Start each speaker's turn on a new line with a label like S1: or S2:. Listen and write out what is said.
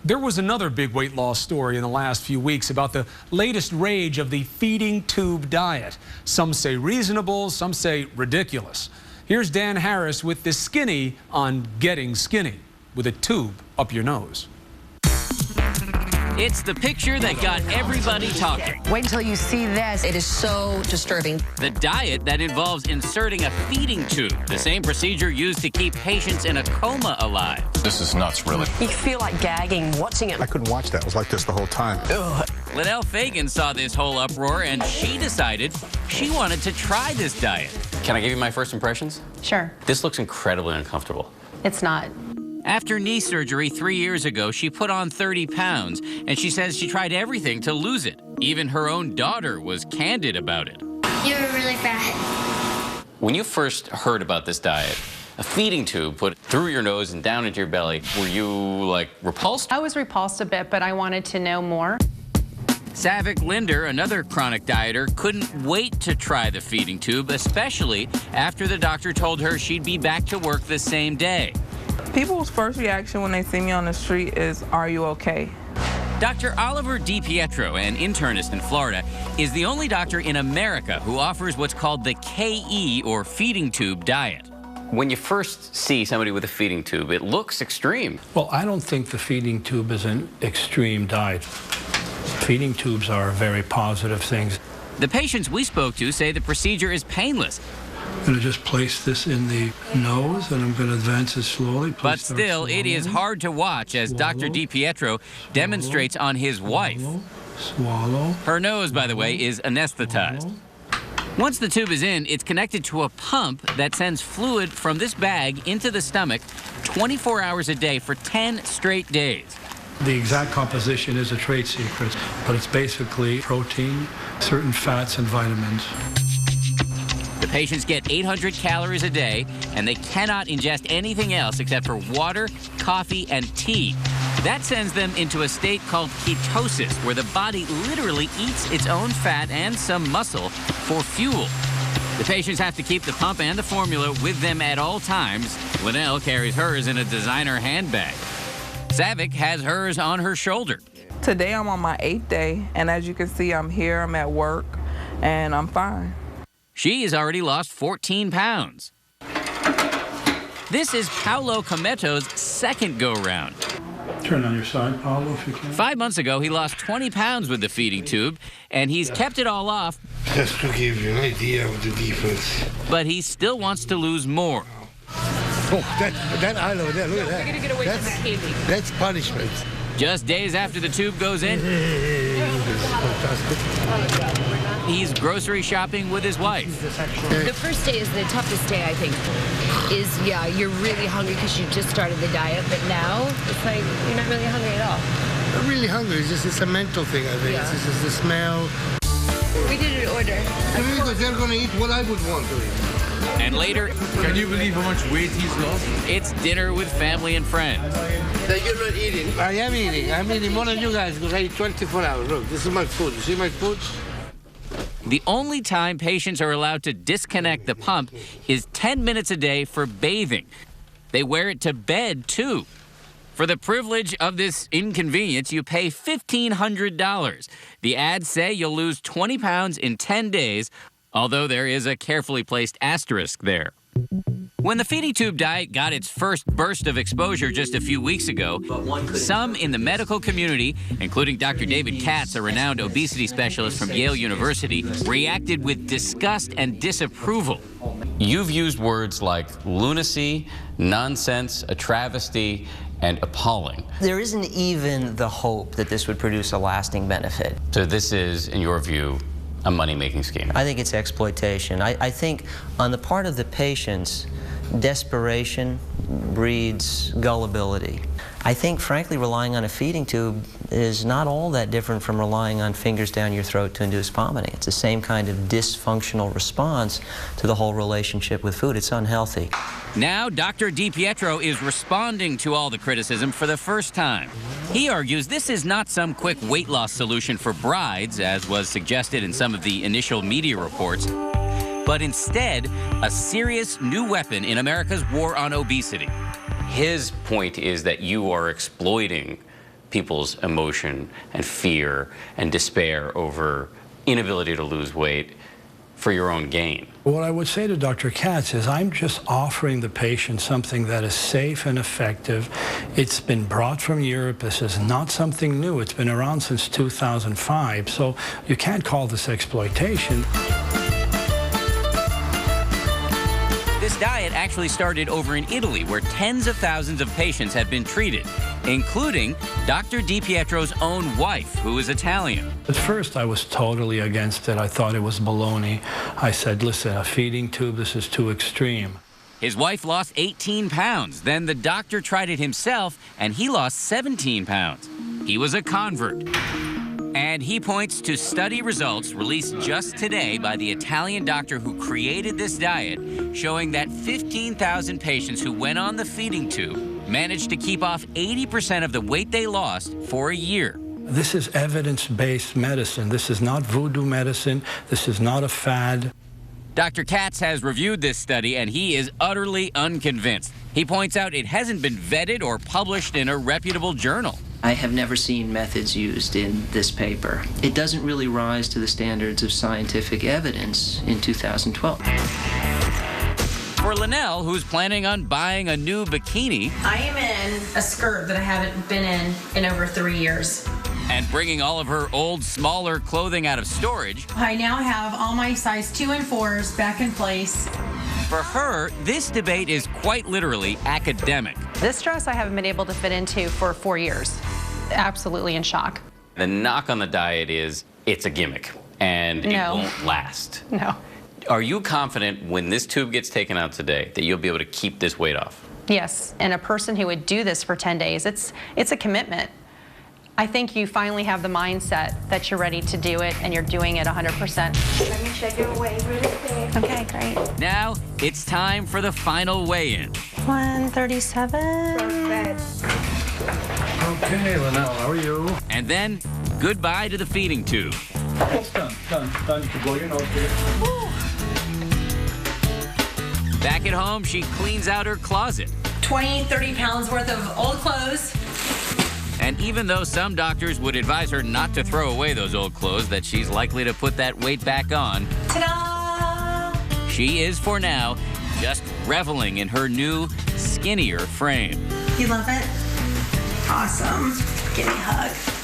S1: There was another big weight loss story in the last few weeks about the latest rage of the feeding tube diet. Some say reasonable, some say ridiculous. Here's Dan Harris with the skinny on getting skinny with a tube up your nose.
S2: It's the picture that got everybody talking.
S3: Wait until you see this. It is so disturbing.
S2: The diet that involves inserting a feeding tube, the same procedure used to keep patients in a coma alive.
S4: This is nuts, really.
S3: You feel like gagging watching it.
S5: I couldn't watch that. It was like this the whole time.
S3: Ugh.
S2: Linnell Fagan saw this whole uproar and she decided she wanted to try this diet.
S6: Can I give you my first impressions?
S7: Sure.
S6: This looks incredibly uncomfortable.
S7: It's not.
S2: After knee surgery 3 years ago, she put on 30 pounds, and she says she tried everything to lose it. Even her own daughter was candid about it.
S8: You're really fat.
S6: When you first heard about this diet, a feeding tube put through your nose and down into your belly, were you, like, repulsed?
S7: I was repulsed a bit, but I wanted to know more.
S2: Savik Linder, another chronic dieter, couldn't wait to try the feeding tube, especially after the doctor told her she'd be back to work the same day.
S9: People's first reaction when they see me on the street is, "Are you okay?"
S2: Dr. Oliver DiPietro, an internist in Florida, is the only doctor in America who offers what's called the KE, or feeding tube diet.
S6: When you first see somebody with a feeding tube, it looks extreme.
S10: Well, I don't think the feeding tube is an extreme diet. Feeding tubes are very positive things.
S2: The patients we spoke to say the procedure is painless.
S10: I'm going to just place this in the nose, and I'm going to advance it slowly.
S2: But still, it is hard to watch as Dr. DiPietro demonstrates on his wife.
S10: Swallow.
S2: Her nose, by the way, is anesthetized. Once the tube is in, it's connected to a pump that sends fluid from this bag into the stomach 24 hours a day for 10 straight days.
S10: The exact composition is a trade secret, but it's basically protein, certain fats, and vitamins.
S2: The patients get 800 calories a day, and they cannot ingest anything else except for water, coffee, and tea. That sends them into a state called ketosis, where the body literally eats its own fat and some muscle for fuel. The patients have to keep the pump and the formula with them at all times. Linnell carries hers in a designer handbag. Savik has hers on her shoulder.
S9: Today I'm on my 8th day, and as you can see, I'm here, I'm at work, and I'm fine.
S2: She has already lost 14 pounds. This is Paulo Cometo's second go-round.
S10: Turn on your side, Paulo, if you can.
S2: 5 months ago, he lost 20 pounds with the feeding tube, and he's kept it all off.
S11: Just to give you an idea of the difference.
S2: But he still wants to lose more.
S11: Oh, that I know that. Look at that.
S7: We're going to get away from the candy.
S11: That's punishment.
S2: Just days after the tube goes in, he's grocery shopping with his wife.
S3: The first day is the toughest day, I think. Yeah, you're really hungry because you just started the diet, but now it's like you're not really hungry at all.
S11: I'm really hungry. It's a mental thing, I think.
S3: Yeah.
S11: It's just the smell.
S3: We did an order.
S11: Because they're going to eat what I would want to eat.
S2: And later,
S4: Can you believe how much weight he's lost?
S2: it's dinner with family and friends.
S11: That you're not eating. I am eating. I'm eating more than you guys because I eat 24 hours. Look, this is my food. You see my food?
S2: The only time patients are allowed to disconnect the pump is 10 minutes a day for bathing. They wear it to bed, too. For the privilege of this inconvenience, you pay $1,500. The ads say you'll lose 20 pounds in 10 days, although there is a carefully placed asterisk there. When the feeding tube diet got its first burst of exposure just a few weeks ago, some in the medical community, including Dr. David Katz, a renowned obesity specialist from Yale University, reacted with disgust and disapproval.
S6: You've used words like lunacy, nonsense, a travesty, and appalling.
S12: There isn't even the hope that this would produce a lasting benefit.
S6: So this is, in your view, a money-making scheme?
S12: I think it's exploitation. I think on the part of the patients, desperation breeds gullibility. I think, frankly, relying on a feeding tube is not all that different from relying on fingers down your throat to induce vomiting. It's the same kind of dysfunctional response to the whole relationship with food. It's unhealthy.
S2: Now, Dr. DiPietro is responding to all the criticism for the first time. He argues this is not some quick weight loss solution for brides, as was suggested in some of the initial media reports, but instead a serious new weapon in America's war on obesity.
S6: His point is that you are exploiting people's emotion and fear and despair over inability to lose weight for your own gain.
S10: What I would say to Dr. Katz is I'm just offering the patient something that is safe and effective. It's been brought from Europe. This is not something new. It's been around since 2005, so you can't call this exploitation.
S2: This diet actually started over in Italy, where tens of thousands of patients have been treated, including Dr. DiPietro's own wife, who is Italian.
S10: At first, I was totally against it. I thought it was baloney. I said, listen, a feeding tube, this is too extreme.
S2: His wife lost 18 pounds. Then the doctor tried it himself, and he lost 17 pounds. He was a convert. And he points to study results released just today by the Italian doctor who created this diet, showing that 15,000 patients who went on the feeding tube managed to keep off 80% of the weight they lost for a year.
S10: This is evidence-based medicine. This is not voodoo medicine. This is not a fad.
S2: Dr. Katz has reviewed this study, and he is utterly unconvinced. He points out it hasn't been vetted or published in a reputable journal.
S12: I have never seen methods used in this paper. It doesn't really rise to the standards of scientific evidence in 2012.
S2: For Linnell, who's planning on buying a new bikini,
S13: I am in a skirt that I haven't been in over 3 years.
S2: And bringing all of her old, smaller clothing out of storage,
S13: I now have all my size 2 and 4s back in place.
S2: For her, this debate is quite literally academic.
S7: This dress I haven't been able to fit into for 4 years. Absolutely in shock.
S6: The knock on the diet is it's a gimmick and it won't last.
S7: No.
S6: Are you confident when this tube gets taken out today that you'll be able to keep this weight off?
S7: Yes, and a person who would do this for 10 days, it's a commitment. I think you finally have the mindset that you're ready to do it and you're doing it 100%.
S8: Let me check your weight really quick.
S7: Okay, great.
S2: Now, it's time for the final weigh-in.
S7: 137.
S8: Perfect.
S10: Okay, Linnell, how are you?
S2: And then, goodbye to the feeding tube.
S10: It's done. You can blow your nose here.
S2: Back at home, she cleans out her closet.
S13: 20, 30 pounds worth of old clothes.
S2: And even though some doctors would advise her not to throw away those old clothes, that she's likely to put that weight back on,
S13: Ta-da!
S2: she is, for now, just reveling in her new, skinnier frame.
S13: You love it? Awesome. Give me a hug.